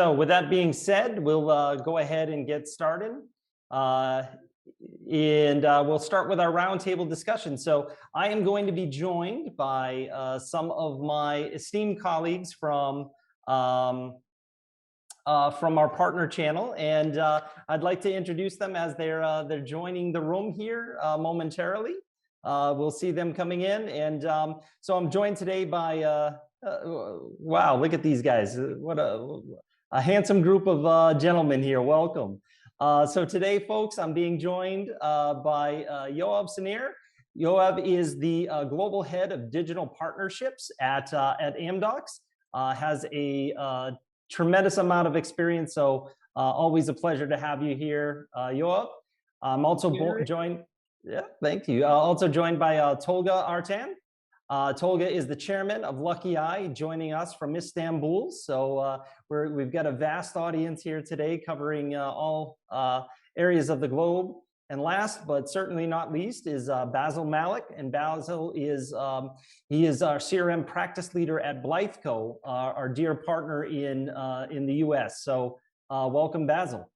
So with that being said, we'll go ahead and get started. Uh, we'll start with our roundtable discussion. So I am going to be joined by some of my esteemed colleagues um, from our partner channel, and I'd like to introduce them as they're joining the room here momentarily. We'll see them coming in, and so I'm joined today by wow, look at these guys! What a handsome group of gentlemen here. Welcome. So today, folks, I'm being joined by Yoav Sinir. Yoav is the global head of digital partnerships at Amdocs. Has a tremendous amount of experience. So always a pleasure to have you here, Yoav. I'm also joined. Yeah, thank you. Also joined by Tolga Artan. Tolga is the chairman of Lucky Eye, joining us from Istanbul. So we've got a vast audience here today covering all areas of the globe. And last, but certainly not least, is Basil Malik. And Basil is he is our CRM practice leader at Blytheco, our dear partner in the U.S. So welcome, Basil.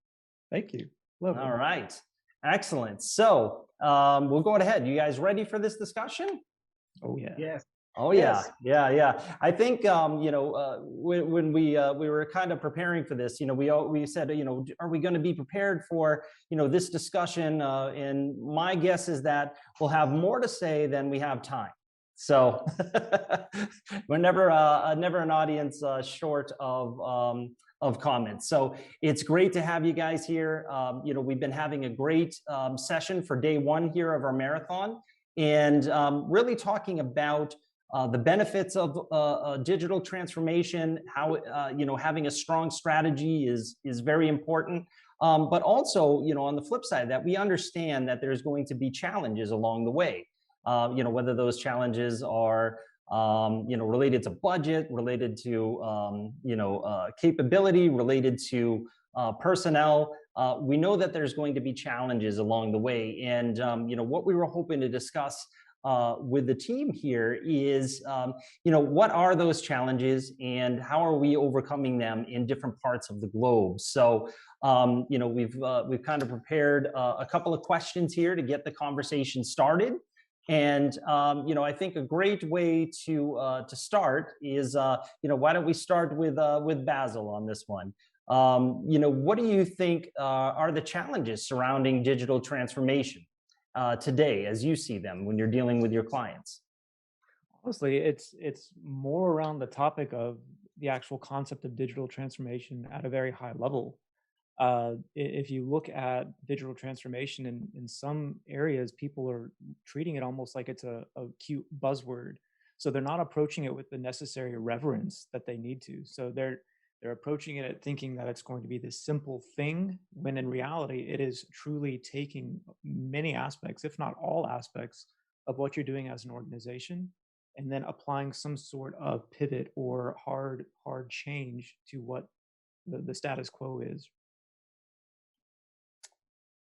Thank you. Lovely. All right, excellent. So we'll go ahead. You guys ready for this discussion? Oh yeah. Yes. Oh yeah, yeah. I think when we were kind of preparing for this, we said, are we going to be prepared for this discussion? And my guess is that we'll have more to say than we have time. So we're never an audience short of comments. So it's great to have you guys here. We've been having a great session for day one here of our marathon, and really talking about the benefits of digital transformation, how having a strong strategy is very important. But also, on the flip side of that, we understand that there's going to be challenges along the way. Whether those challenges are related to budget, related to capability, related to personnel. We know that there's going to be challenges along the way, and what we were hoping to discuss with the team here is, what are those challenges and how are we overcoming them in different parts of the globe? So, we've kind of prepared a couple of questions here to get the conversation started. And I think a great way to start is, why don't we start with Basil on this one? What do you think are the challenges surrounding digital transformation today, as you see them when you're dealing with your clients? Honestly, it's more around the topic of the actual concept of digital transformation at a very high level. If you look at digital transformation in some areas, people are treating it almost like it's a cute buzzword. So they're not approaching it with the necessary reverence that they need to. So they're approaching it thinking that it's going to be this simple thing, when in reality, it is truly taking many aspects, if not all aspects, of what you're doing as an organization, and then applying some sort of pivot or hard change to what the status quo is.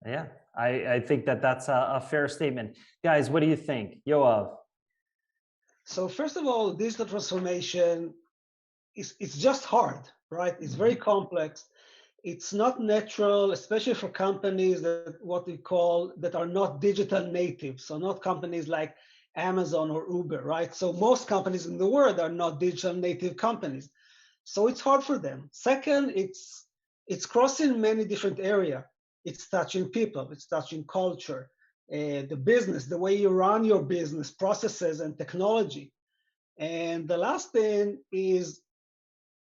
Yeah, I think that's a fair statement. Guys, what do you think? Yoav? So first of all, digital transformation it's just hard, right? It's very complex. It's not natural, especially for companies that what we call that are not digital native. So not companies like Amazon or Uber, right? So most companies in the world are not digital native companies. So it's hard for them. Second, it's crossing many different areas. It's touching people, it's touching culture, the business, the way you run your business, processes and technology. And the last thing is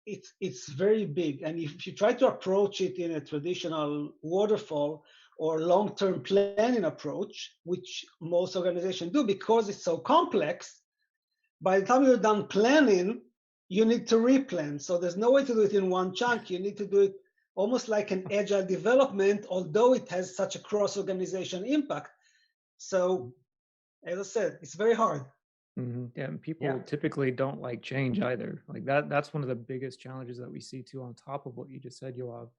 it's very big. And if you try to approach it in a traditional waterfall or long-term planning approach, which most organizations do because it's so complex, by the time you're done planning, you need to replan. So there's no way to do it in one chunk. You need to do it almost like an agile development, although it has such a cross-organization impact. So, as I said, it's very hard. Mm-hmm. Yeah, and people typically don't like change either. Like that's one of the biggest challenges that we see too, on top of what you just said, Yoav,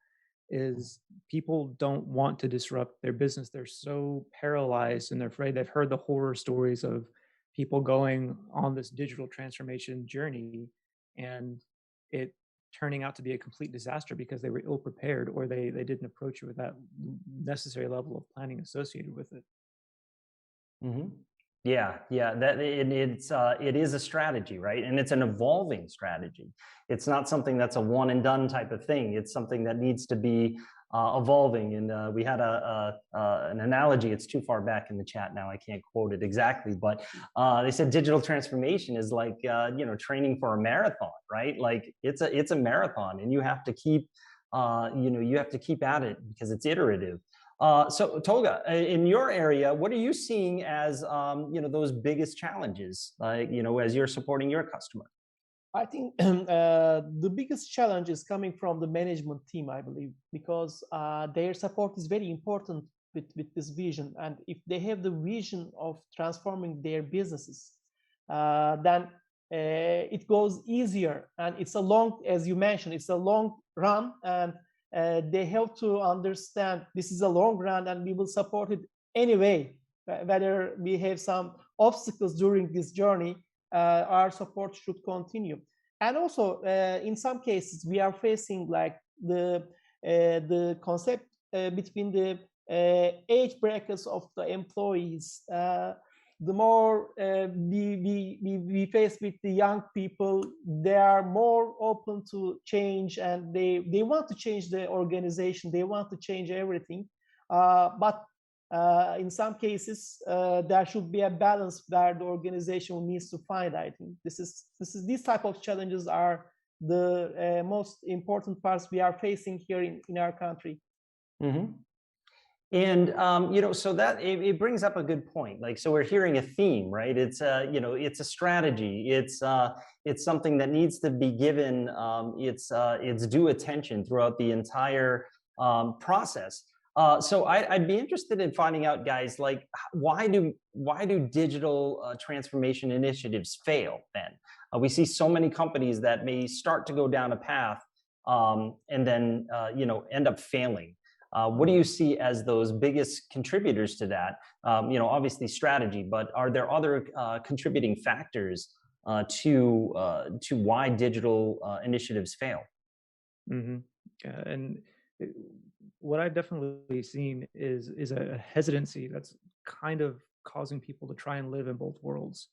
is people don't want to disrupt their business. They're so paralyzed and they're afraid. They've heard the horror stories of people going on this digital transformation journey, and it turning out to be a complete disaster because they were ill prepared, or they didn't approach it with that necessary level of planning associated with it. Hmm. Yeah, yeah, it is a strategy, right? And it's an evolving strategy. It's not something that's a one and done type of thing. It's something that needs to be evolving. And we had an analogy. It's too far back in the chat now. I can't quote it exactly, but they said digital transformation is like training for a marathon, right? Like it's a marathon, and you have to keep you have to keep at it because it's iterative. So Tolga, in your area, what are you seeing as those biggest challenges, like as you're supporting your customer? I think the biggest challenge is coming from the management team, I believe, because their support is very important with this vision. And if they have the vision of transforming their businesses, then it goes easier. And it's a long, as you mentioned, it's a long run. And they have to understand this is a long run and we will support it anyway. Whether we have some obstacles during this journey, our support should continue. And also, in some cases, we are facing like the concept between the age brackets of the employees. The more we face with the young people, they are more open to change, and they want to change the organization. They want to change everything. But in some cases, there should be a balance where the organization needs to find. I think these type of challenges are the most important parts we are facing here in our country. Mm-hmm. And so that it brings up a good point. Like, so we're hearing a theme, right? It's it's a strategy. It's something that needs to be given its due attention throughout the entire process. So I'd be interested in finding out, guys, like why do digital transformation initiatives fail? Then we see so many companies that may start to go down a path and then end up failing. What do you see as those biggest contributors to that? Obviously strategy, but are there other contributing factors to why digital initiatives fail? Mm-hmm. And what I've definitely seen is a hesitancy that's kind of causing people to try and live in both worlds.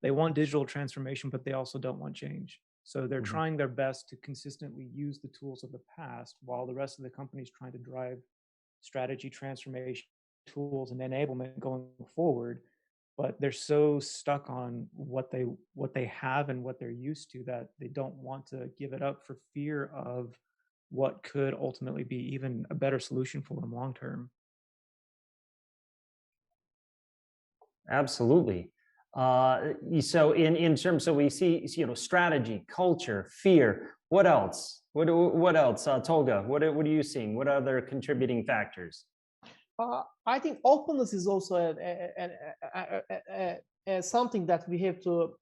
They want digital transformation, but they also don't want change. So they're trying their best to consistently use the tools of the past while the rest of the company is trying to drive strategy transformation tools and enablement going forward. But they're so stuck on what they have and what they're used to that they don't want to give it up for fear of what could ultimately be even a better solution for them long term. Absolutely. So in terms, so we see, strategy, culture, fear. What else? What else? Tolga, what are you seeing? What other contributing factors? I think openness is also something that we have to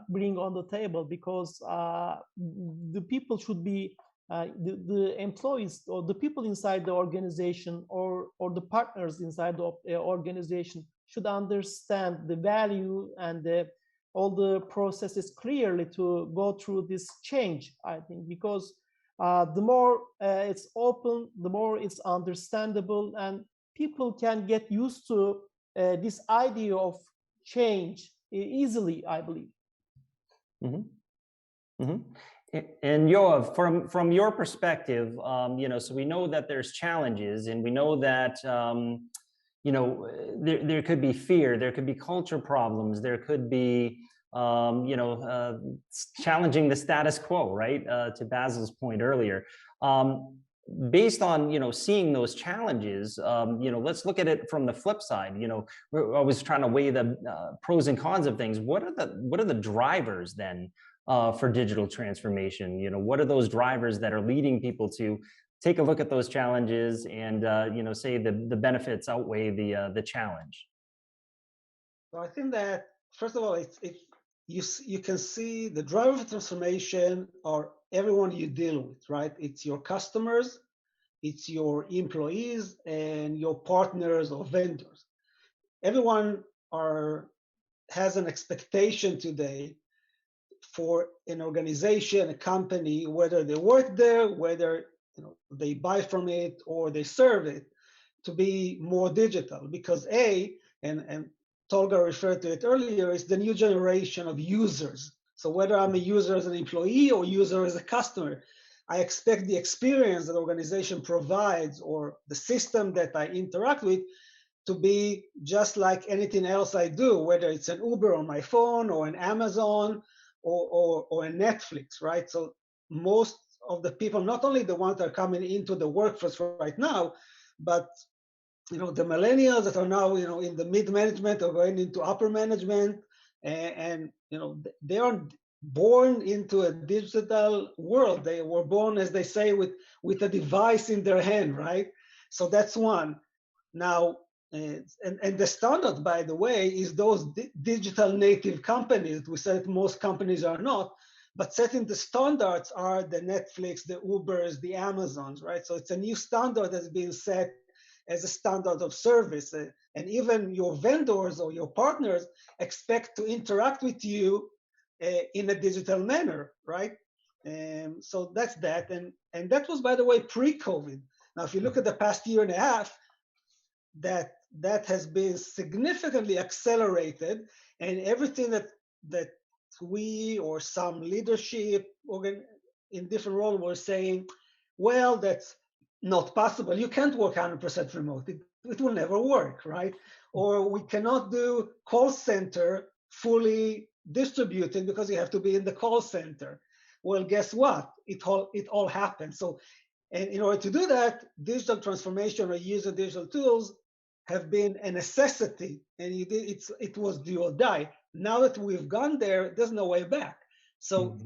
bring on the table, because the people should be the employees or the people inside the organization, or the partners inside the organization should understand the value and all the processes clearly to go through this change. I think because the more it's open, the more it's understandable, and people can get used to this idea of change easily, I believe. Mm-hmm. Mm-hmm. And Yoav, from your perspective, so we know that there's challenges, and we know that there could be fear, there could be culture problems, there could be challenging the status quo, right? To Basil's point earlier. Based on seeing those challenges, let's look at it from the flip side. We're always trying to weigh the pros and cons of things. What are the drivers then for digital transformation? What are those drivers that are leading people to take a look at those challenges and say the benefits outweigh the challenge? So I think that first of all, you can see the driver of transformation are everyone you deal with, right? It's your customers, it's your employees, and your partners or vendors. Everyone has an expectation today for an organization, a company, whether they work there, whether they buy from it or they serve it, to be more digital. Because and Tolga referred to it earlier, is the new generation of users. So whether I'm a user as an employee or user as a customer, I expect the experience that the organization provides or the system that I interact with to be just like anything else I do, whether it's an Uber on my phone or an Amazon or a Netflix, right? So most of the people, not only the ones that are coming into the workforce right now, but the millennials that are now in the mid-management or going into upper management, and they are born into a digital world. They were born, as they say, with a device in their hand, right? So that's one. Now, and the standard, by the way, is those digital native companies. We said most companies are not, but setting the standards are the Netflix, the Ubers, the Amazons, right? So it's a new standard that's being set as a standard of service. And even your vendors or your partners expect to interact with you in a digital manner, right? So that's that. And that was, by the way, pre-COVID. Now, if you look at the past year and a half, that has been significantly accelerated, and everything that we or some leadership in different roles were saying, well, that's not possible. You can't work 100% remote. It will never work, right? Or we cannot do call center fully distributed because you have to be in the call center. Well, guess what? It all happens. So, and in order to do that, digital transformation or use of digital tools have been a necessity, and it was do or die. Now that we've gone there, there's no way back. So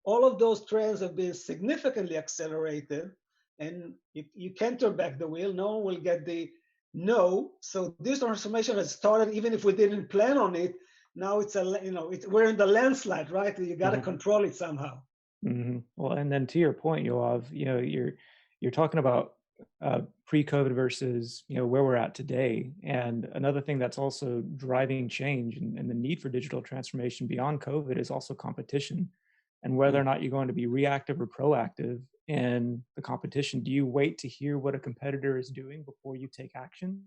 all of those trends have been significantly accelerated, and you can't turn back the wheel. No one will get the no. So this transformation has started, even if we didn't plan on it. Now we're in the landslide, right? You got to control it somehow. Well, and then to your point, Yoav, you're talking about pre-COVID versus where we're at today. And another thing that's also driving change and the need for digital transformation beyond COVID is also competition, and whether or not you're going to be reactive or proactive in the competition. Do you wait to hear what a competitor is doing before you take action?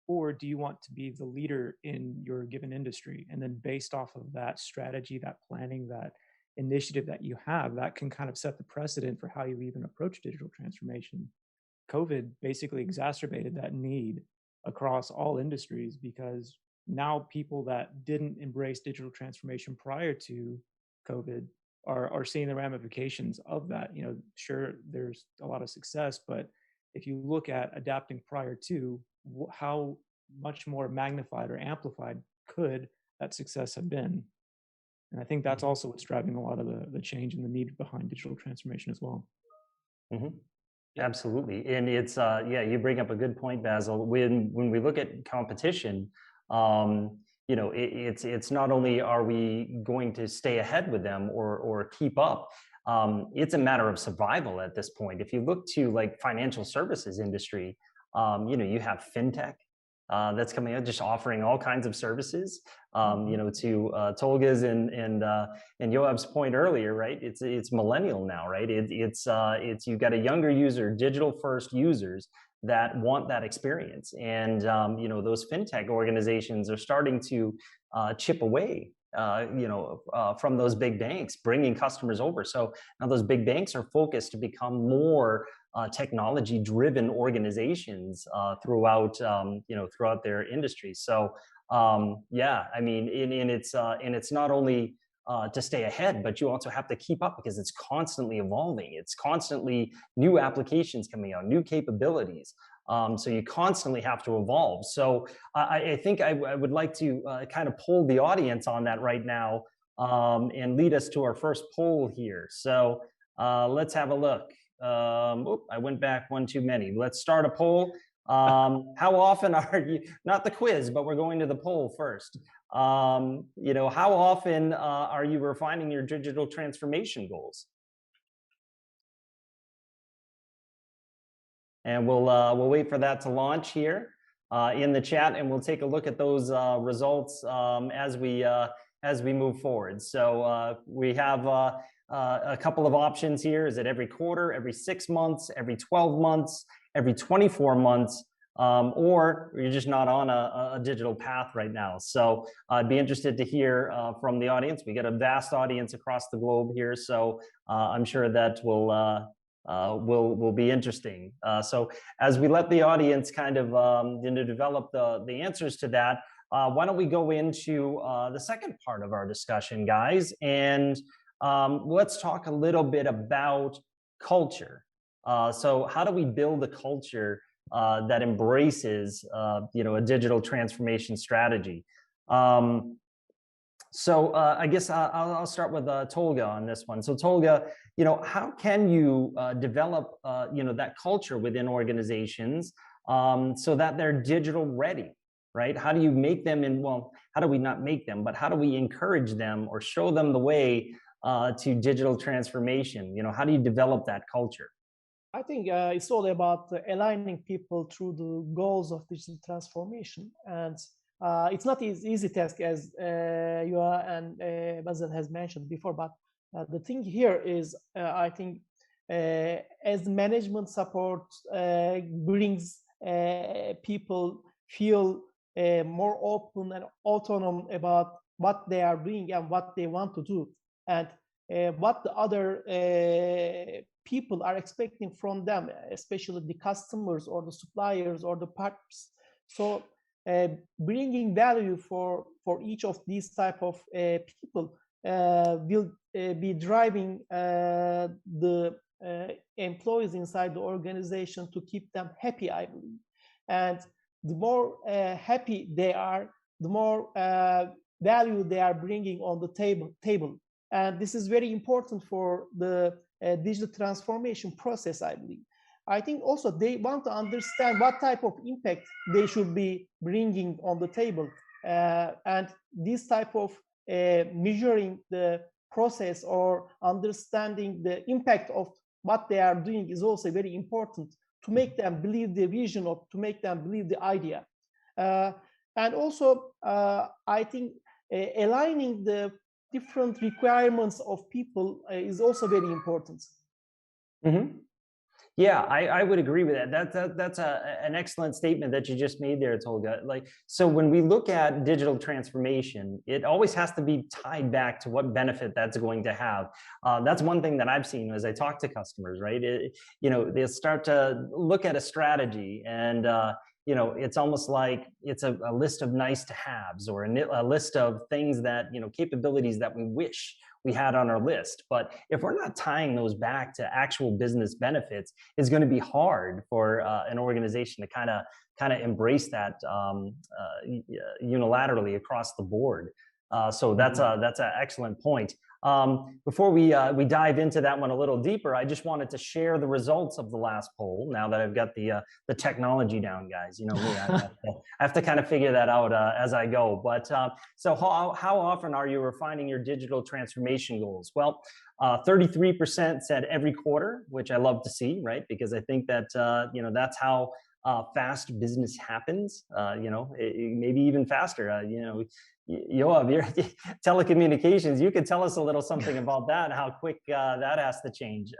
Or do you want to be the leader in your given industry? And then based off of that strategy, that planning, that initiative that you have, that can kind of set the precedent for how you even approach digital transformation. COVID basically exacerbated that need across all industries, because now people that didn't embrace digital transformation prior to COVID are seeing the ramifications of that. Sure, there's a lot of success, but if you look at adapting prior to, how much more magnified or amplified could that success have been? And I think that's also what's driving a lot of the change and the need behind digital transformation as well. Absolutely. And it's, you bring up a good point, Basil. When we look at competition, it's not only are we going to stay ahead with them or keep up, it's a matter of survival at this point. If you look to like financial services industry, you have fintech that's coming out, just offering all kinds of services. To Tolga's and Yoav's point earlier, right? It's millennial now, right? It's you've got a younger user, digital first users that want that experience, and those fintech organizations are starting to chip away. From those big banks, bringing customers over. So now those big banks are focused to become more technology-driven organizations throughout their industry. So it's not only to stay ahead, but you also have to keep up because it's constantly evolving. It's constantly new applications coming out, new capabilities. So you constantly have to evolve. So I think I would like to kind of poll the audience on that right now and lead us to our first poll here. So let's have a look. I went back one too many. Let's start a poll. How often are you, not the quiz, but we're going to the poll first. How often are you refining your digital transformation goals? And we'll wait for that to launch here in the chat, and we'll take a look at those results as we as we move forward. So we have a couple of options here. Is it every quarter, every 6 months, every 12 months, every 24 months, or you're just not on a digital path right now? So I'd be interested to hear from the audience. We got a vast audience across the globe here, so I'm sure that will be interesting. So as we let the audience kind of develop the answers to that, why don't we go into the second part of our discussion, guys, and let's talk a little bit about culture. So how do we build a culture that embraces, a digital transformation strategy? So I guess I'll start with Tolga on this one. So Tolga, how can you develop, that culture within organizations so that they're digital ready, right? How do you make them how do we not make them, but how do we encourage them or show them the way to digital transformation? How do you develop that culture? I think it's all about aligning people through the goals of digital transformation, and it's not an easy task, as Yuval and Basil has mentioned before. But the thing here is, I think, as management support brings people feel more open and autonomous about what they are doing and what they want to do, and what the other people are expecting from them, especially the customers or the suppliers or the partners. So bringing value for each of these type of people will be driving the employees inside the organization to keep them happy, I believe. And the more happy they are, the more value they are bringing on the table. And this is very important for the digital transformation process, I believe. I think also they want to understand what type of impact they should be bringing on the table. And this type of measuring the process or understanding the impact of what they are doing is also very important to make them believe the vision, or to make them believe the idea. And also, I think aligning the different requirements of people is also very important. Mm-hmm. Yeah, I would agree with that. That's an excellent statement that you just made there, Tolga. So when we look at digital transformation, it always has to be tied back to what benefit that's going to have. That's one thing that I've seen as I talk to customers, right? They'll start to look at a strategy, and it's almost like it's a list of nice to haves, or a list of things that, capabilities that we wish we had on our list. But if we're not tying those back to actual business benefits, it's going to be hard for an organization to kind of embrace that unilaterally across the board. So that's an excellent point. Before we dive into that one a little deeper, I just wanted to share the results of the last poll. Now that I've got the technology down, guys, me, I have to kind of figure that out as I go. But so how often are you refining your digital transformation goals? Well, 33% said every quarter, which I love to see, right? Because I think that that's how fast business happens. Maybe even faster. Yoav, you're telecommunications. You could tell us a little something about that, how quick that has to change.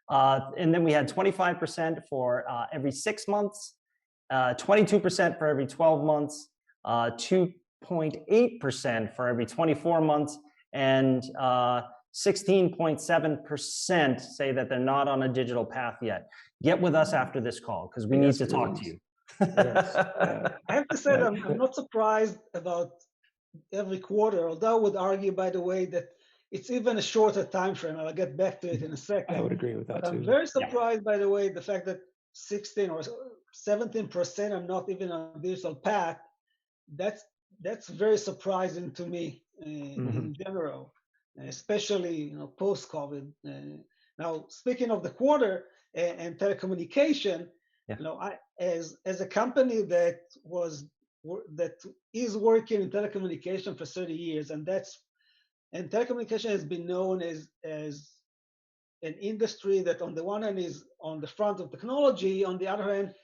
And then we had 25% for every 6 months, 22% for every 12 months, 2.8% for every 24 months, and 16.7% say that they're not on a digital path yet. Get with us after this call, because we need to talk to you. Yes. I have to say that I'm not surprised about every quarter, although I would argue, by the way, that it's even a shorter time frame. I'll get back to it in a second. I would agree with that, but too. I'm very surprised, by the way, the fact that 16 or 17% are not even on digital path. That's very surprising to me in general, especially post-COVID. Now, speaking of the quarter and telecommunication, as a company that is working in telecommunication for 30 years, and telecommunication has been known as an industry that on the one hand is on the front of technology, on the other hand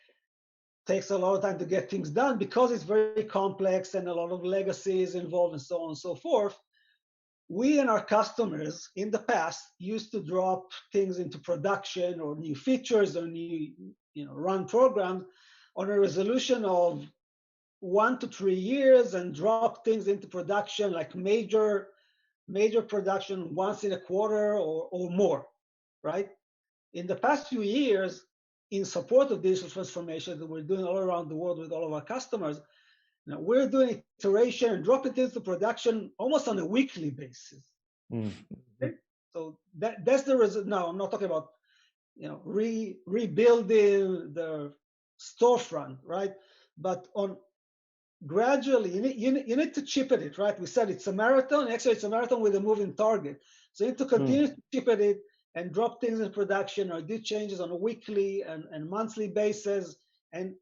takes a lot of time to get things done because it's very complex and a lot of legacy is involved and so on and so forth. We and our customers in the past used to drop things into production or new features or new, run programs on a resolution of 1 to 3 years and drop things into production, like major production once in a quarter or more, right? In the past few years, in support of digital transformation that we're doing all around the world with all of our customers, we're doing iteration and dropping things to production almost on a weekly basis. Okay? So that's the result. Now, I'm not talking about rebuilding the storefront, right? But on gradually, you need to chip at it, right? We said it's a marathon. Actually, it's a marathon with a moving target. So you need to continue to chip at it and drop things in production or do changes on a weekly and monthly basis and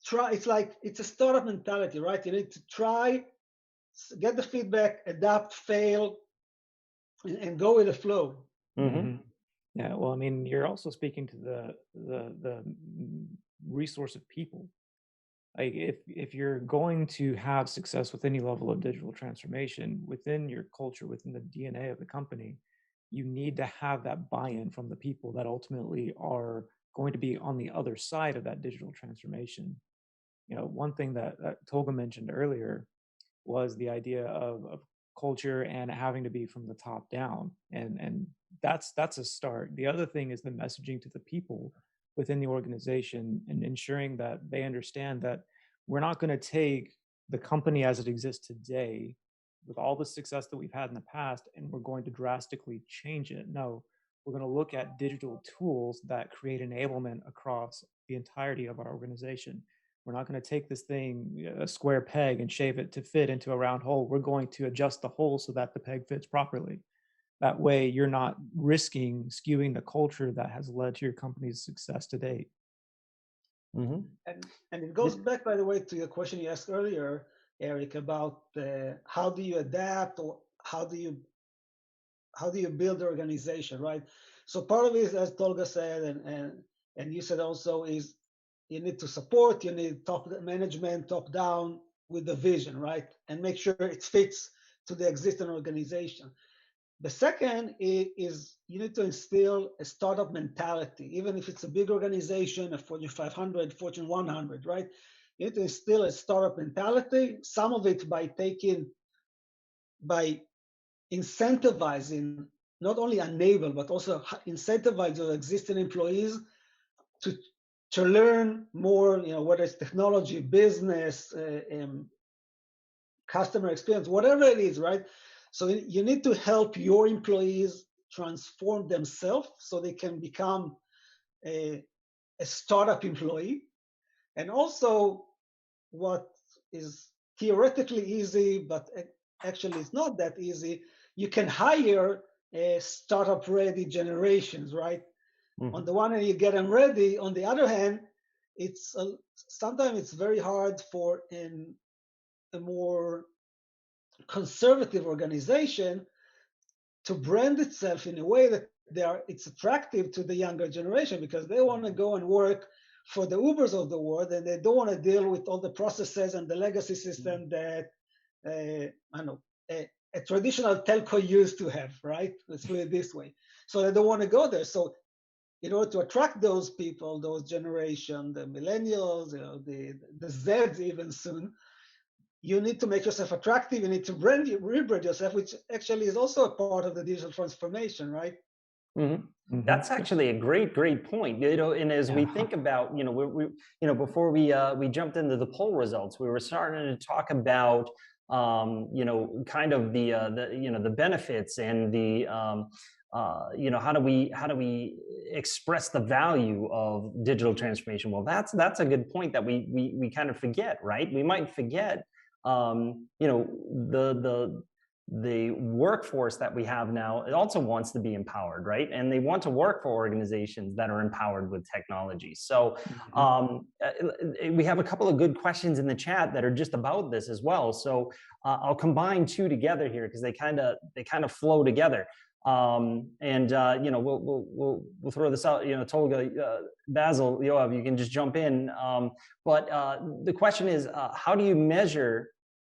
try. It's a startup mentality, right? You need to try, get the feedback, adapt, fail, and go with the flow. Yeah, well, I mean, you're also speaking to the resource of people. Like if you're going to have success with any level of digital transformation within your culture, within the DNA of the company, you need to have that buy-in from the people that ultimately are going to be on the other side of that digital transformation. One thing that Tolga mentioned earlier was the idea of culture and having to be from the top down, and that's a start. The other thing is the messaging to the people within the organization and ensuring that they understand that we're not going to take the company as it exists today with all the success that we've had in the past and we're going to drastically change it. No, we're going to look at digital tools that create enablement across the entirety of our organization. We're not going to take this thing, a square peg, and shave it to fit into a round hole. We're going to adjust the hole so that the peg fits properly. That way, you're not risking skewing the culture that has led to your company's success to date. And it goes back, by the way, to your question you asked earlier, Eric, about how do you adapt or how do you build the organization, right? So part of it, as Tolga said, and you said also, is you need to support, you need top management, top down with the vision, right? And make sure it fits to the existing organization. The second is you need to instill a startup mentality, even if it's a big organization, a Fortune 500, Fortune 100, right? You need to instill a startup mentality, some of it by incentivizing, not only enable, but also incentivize your existing employees to learn more, whether it's technology, business, customer experience, whatever it is, right? So you need to help your employees transform themselves so they can become a startup employee. And also what is theoretically easy, but actually it's not that easy, you can hire startup ready generations, right? On the one hand, you get them ready. On the other hand, it's sometimes it's very hard for a more conservative organization to brand itself in a way that it's attractive to the younger generation, because they want to go and work for the Ubers of the world, and they don't want to deal with all the processes and the legacy system that a traditional telco used to have, right? Let's put it this way. So they don't want to go there. So in order to attract those people, those generation, the millennials, the Zs even soon, you need to make yourself attractive. You need to rebrand yourself, which actually is also a part of the digital transformation, right? That's actually a great point. And as we think about, before we jumped into the poll results, we were starting to talk about, kind of the benefits and the how do we express the value of digital transformation? Well, that's a good point that we kind of forget, right? We might forget, the workforce that we have now, it also wants to be empowered, right? And they want to work for organizations that are empowered with technology. So we have a couple of good questions in the chat that are just about this as well. So I'll combine two together here because they kind of flow together. We'll throw this out. Tolga, Basil, Yoav, you can just jump in. But the question is, how do you measure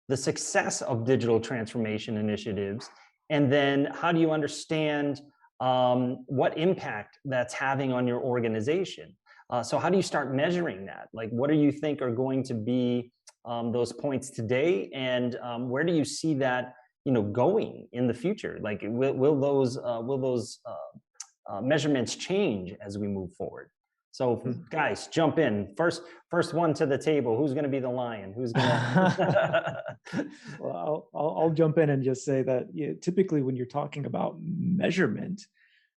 the success of digital transformation initiatives, and then how do you understand what impact that's having on your organization? So how do you start measuring that? Like, what do you think are going to be those points today, and where do you see that going in the future? Like, will those measurements change as we move forward? So guys, jump in. First one to the table. Who's going to be the lion? Who's going to? Well, I'll jump in and just say that typically when you're talking about measurement,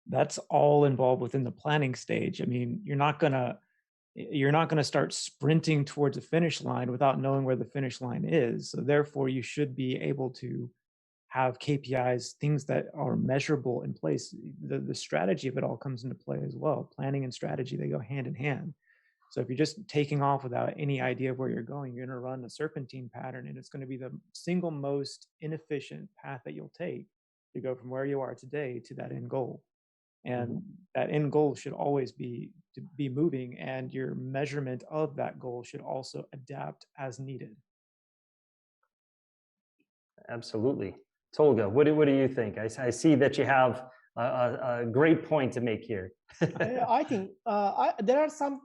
that's all involved within the planning stage. I mean, you're not gonna start sprinting towards a finish line without knowing where the finish line is. So therefore, you should be able to have KPIs, things that are measurable in place. The strategy of it all comes into play as well. Planning and strategy, they go hand in hand. So if you're just taking off without any idea of where you're going, you're going to run a serpentine pattern, and it's going to be the single most inefficient path that you'll take to go from where you are today to that end goal. And that end goal should always be to be moving, and your measurement of that goal should also adapt as needed. Absolutely. Tolga, what do you think? I see that you have a great point to make here. I think there are some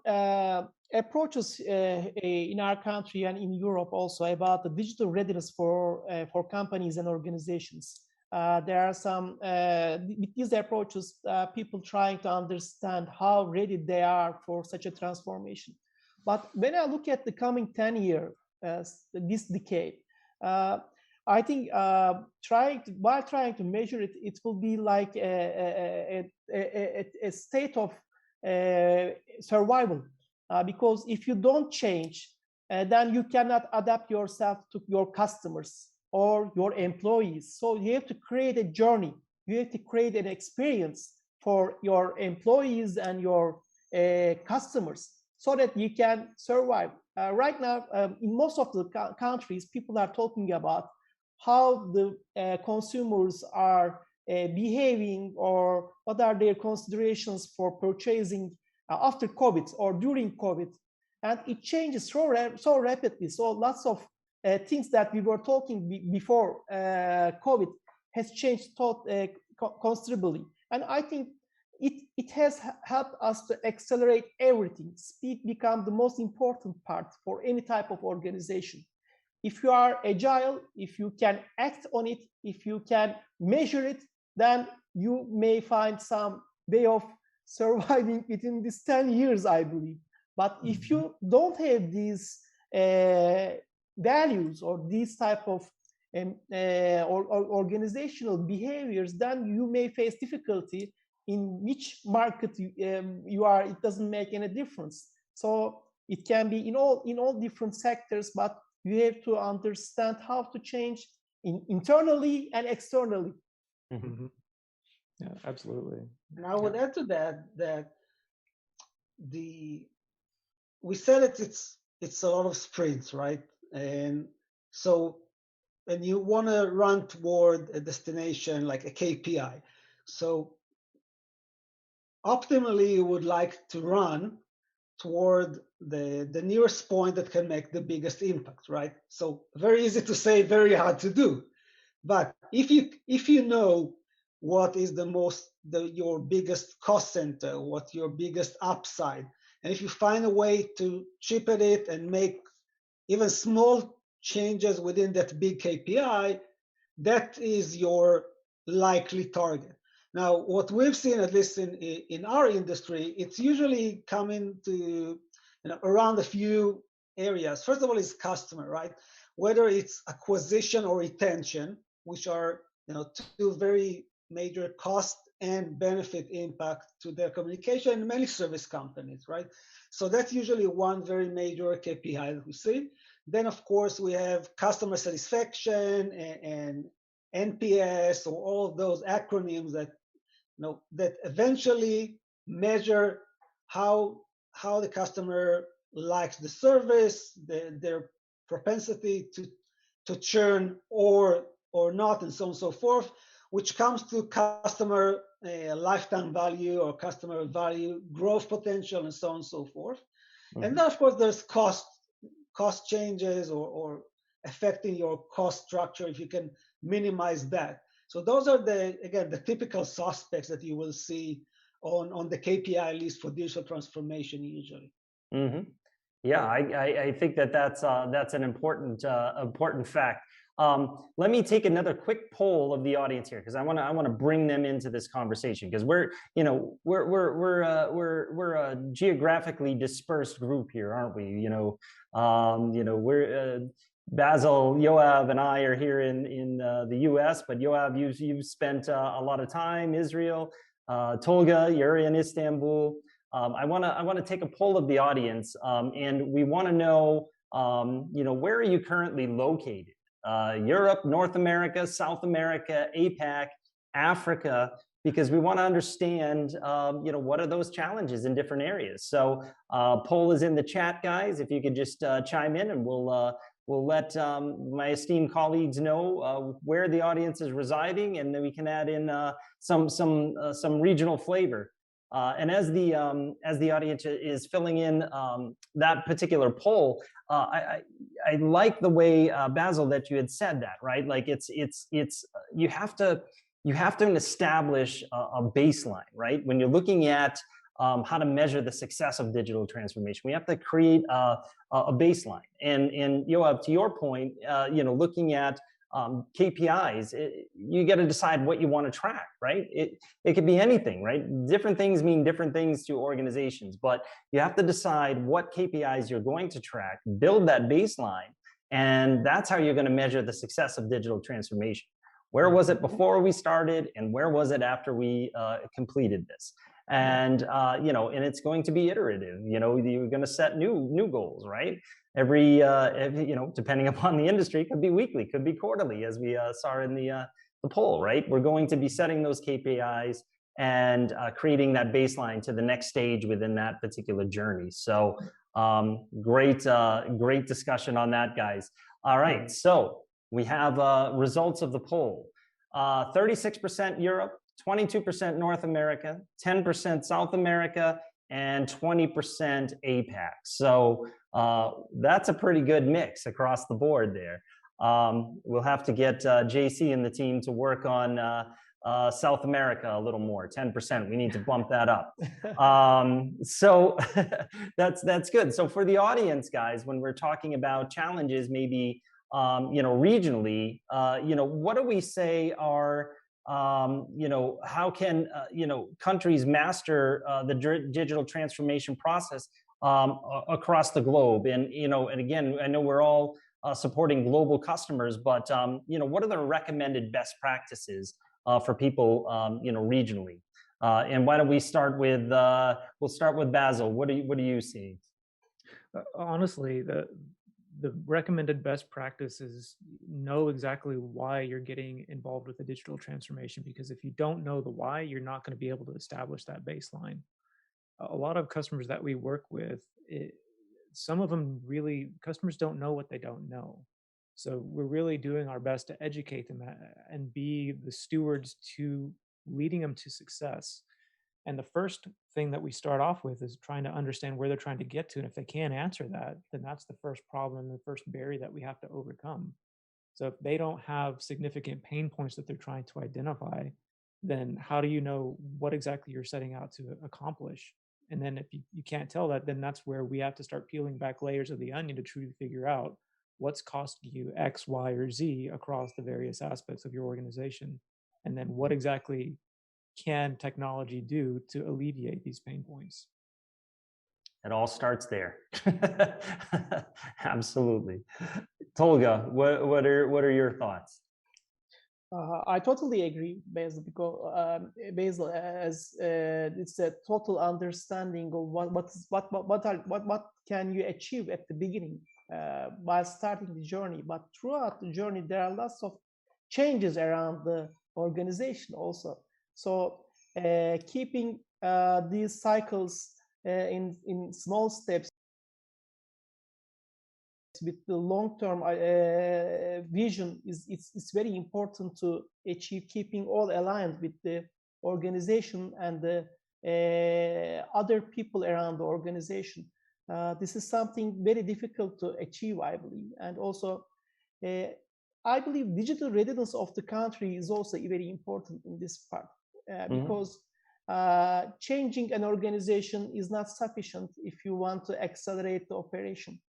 approaches in our country and in Europe also about the digital readiness for companies and organizations. There are some, with these approaches, people trying to understand how ready they are for such a transformation. But when I look at the coming 10 years, this decade, I think while trying to measure it, it will be like a state of survival. Because if you don't change, then you cannot adapt yourself to your customers or your employees. So you have to create a journey. You have to create an experience for your employees and your customers so that you can survive. Right now, in most of the countries, people are talking about how the consumers are behaving, or what are their considerations for purchasing after COVID or during COVID. And it changes so rapidly. So lots of things that we were talking before COVID has changed considerably. And I think it has helped us to accelerate everything. Speed becomes the most important part for any type of organization. If you are agile, if you can act on it, if you can measure it, then you may find some way of surviving within these 10 years, I believe. But if you don't have these values or these type of organizational behaviors, then you may face difficulty in which market you are. It doesn't make any difference. So it can be in all different sectors, but you have to understand how to change internally and externally. Yeah, absolutely. And I would add to that we said it's a lot of sprints, right? And so when you want to run toward a destination like a KPI, so optimally you would like to run toward the nearest point that can make the biggest impact, right? So very easy to say, very hard to do. But if you know what is your biggest cost center, what your biggest upside, and if you find a way to cheapen it and make even small changes within that big KPI, that is your likely target. Now, what we've seen, at least in our industry, it's usually coming to around a few areas. First of all, is customer, right? Whether it's acquisition or retention, which are two very major cost and benefit impact to their communication in many service companies, right? So that's usually one very major KPI that we see. Then, of course, we have customer satisfaction and NPS, or all of those acronyms that that eventually measure how the customer likes the service, their propensity to churn or not, and so on and so forth. which comes to customer lifetime value or customer value, growth potential, and so on and so forth. Mm-hmm. And then, of course, there's cost changes or affecting your cost structure if you can minimize that. So those are the typical suspects that you will see on the KPI list for digital transformation usually. Mm-hmm. Yeah, I think that's an important fact. Let me take another quick poll of the audience here, because I want to bring them into this conversation, because we're a geographically dispersed group here, aren't we? We're Basil, Yoav, and I are here in the U.S., but Yoav, you've spent a lot of time Israel. Tolga, you're in Istanbul. I want to take a poll of the audience, and we want to know, where are you currently located? Europe, North America, South America, APAC, Africa, because we want to understand, what are those challenges in different areas. So poll is in the chat, guys. If you could just chime in, and we'll let my esteemed colleagues know where the audience is residing, and then we can add in some regional flavor. And as the audience is filling in that particular poll, I like the way Basil, that you had said that, right? Like it's you have to establish a baseline, right? When you're looking at how to measure the success of digital transformation, we have to create a baseline. And Yoav, to your point, looking at KPIs, you got to decide what you want to track, right? It could be anything, right? Different things mean different things to organizations, but you have to decide what KPIs you're going to track, build that baseline, and that's how you're going to measure the success of digital transformation. Where was it before we started, and where was it after we completed this? And and it's going to be iterative. You're going to set new goals, right? Every depending upon the industry, could be weekly, could be quarterly, as we saw in the poll, right? We're going to be setting those KPIs and creating that baseline to the next stage within that particular journey. So great discussion on that, guys. All right, so we have results of the poll. 36% Europe, 22% North America, 10% South America, and 20% APAC. So that's a pretty good mix across the board there. We'll have to get JC and the team to work on South America a little more, 10%. We need to bump that up. So that's good. So for the audience, guys, when we're talking about challenges, maybe regionally, what do we say are how can countries master the digital transformation process across the globe? And and again, I know we're all supporting global customers, but what are the recommended best practices for people regionally? And why don't we start with we'll start with Basil. What do you see? Honestly, the recommended best practice is know exactly why you're getting involved with the digital transformation, because if you don't know the why, you're not going to be able to establish that baseline. A lot of customers that we work with, some of them customers don't know what they don't know. So we're really doing our best to educate them and be the stewards to leading them to success. And the first thing that we start off with is trying to understand where they're trying to get to. And if they can't answer that, then that's the first problem, the first barrier that we have to overcome. So if they don't have significant pain points that they're trying to identify, then how do you know what exactly you're setting out to accomplish? And then if you can't tell that, then that's where we have to start peeling back layers of the onion to truly figure out what's costing you X, Y, or Z across the various aspects of your organization. And then what exactly can technology do to alleviate these pain points? It all starts there. Absolutely. Tolga, what are your thoughts? I totally agree, Basil, because Basil, as it's a total understanding of what can you achieve at the beginning by starting the journey. But throughout the journey, there are lots of changes around the organization also. So keeping these cycles in small steps with the long-term vision, it's very important to achieve keeping all aligned with the organization and the other people around the organization. This is something very difficult to achieve, I believe. And also, I believe digital readiness of the country is also very important in this part, because changing an organization is not sufficient if you want to accelerate the operation.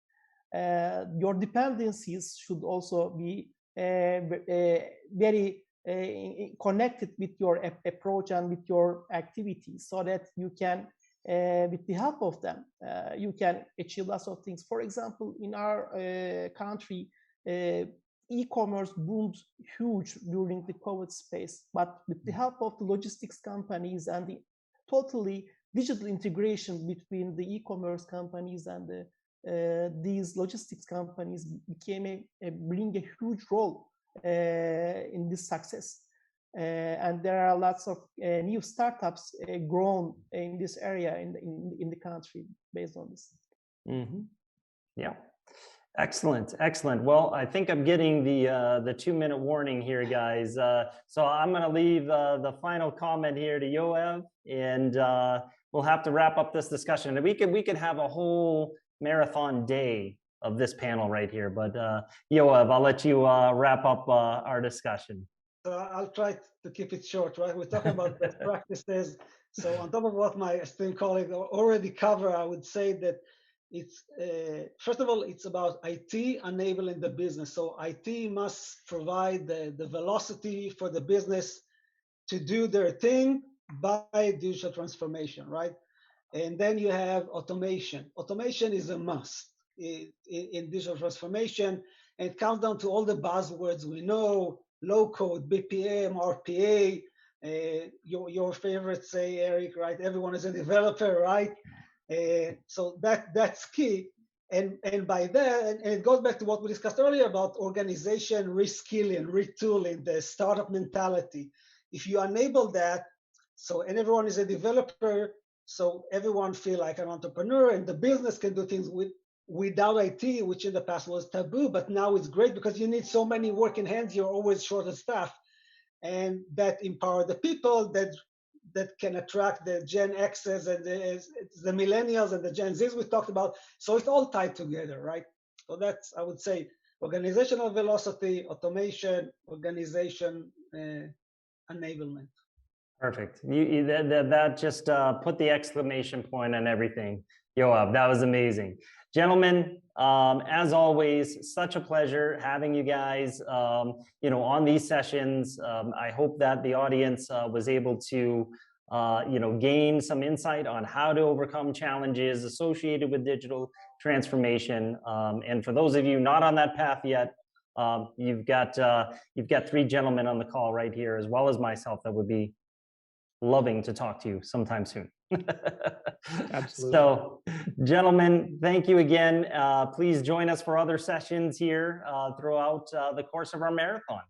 Your dependencies should also be very connected with your approach and with your activities, so that you can, with the help of them, you can achieve lots of things. For example, in our country, e-commerce boomed huge during the COVID space, but with the help of the logistics companies and the totally digital integration between the e-commerce companies and these logistics companies became bring a huge role in this success. And there are lots of new startups grown in this area in the country based on this. Yeah. Excellent, excellent. Well, I think I'm getting the 2-minute warning here, guys. So I'm going to leave the final comment here to Yoav, and we'll have to wrap up this discussion. And we could have a whole marathon day of this panel right here. But Yoav, I'll let you wrap up our discussion. I'll try to keep it short, right? We're talking about best practices. So on top of what my esteemed colleague already covered, I would say that it's first of all, it's about IT enabling the business. So IT must provide the velocity for the business to do their thing by digital transformation, right? And then you have automation. Automation is a must in digital transformation, and it comes down to all the buzzwords we know: low code, BPM, RPA, your favorites, say, Eric, right? Everyone is a developer, right? So that's key. And by that, and it goes back to what we discussed earlier about organization, reskilling, retooling, the startup mentality. If you enable that, and everyone is a developer, so everyone feel like an entrepreneur, and the business can do things without IT, which in the past was taboo, but now it's great because you need so many working hands, you're always short of staff. And that empower the people that can attract the Gen X's and the millennials and the Gen Z's we talked about. So it's all tied together, right? So that's, I would say, organizational velocity, automation, organization enablement. Perfect. That just put the exclamation point on everything. Yoav, that was amazing. Gentlemen, as always, such a pleasure having you guys, on these sessions. I hope that the audience was able to, gain some insight on how to overcome challenges associated with digital transformation. And for those of you not on that path yet, you've got 3 gentlemen on the call right here, as well as myself, that would be loving to talk to you sometime soon. Absolutely. So, gentlemen, thank you again. Please join us for other sessions here throughout the course of our marathon.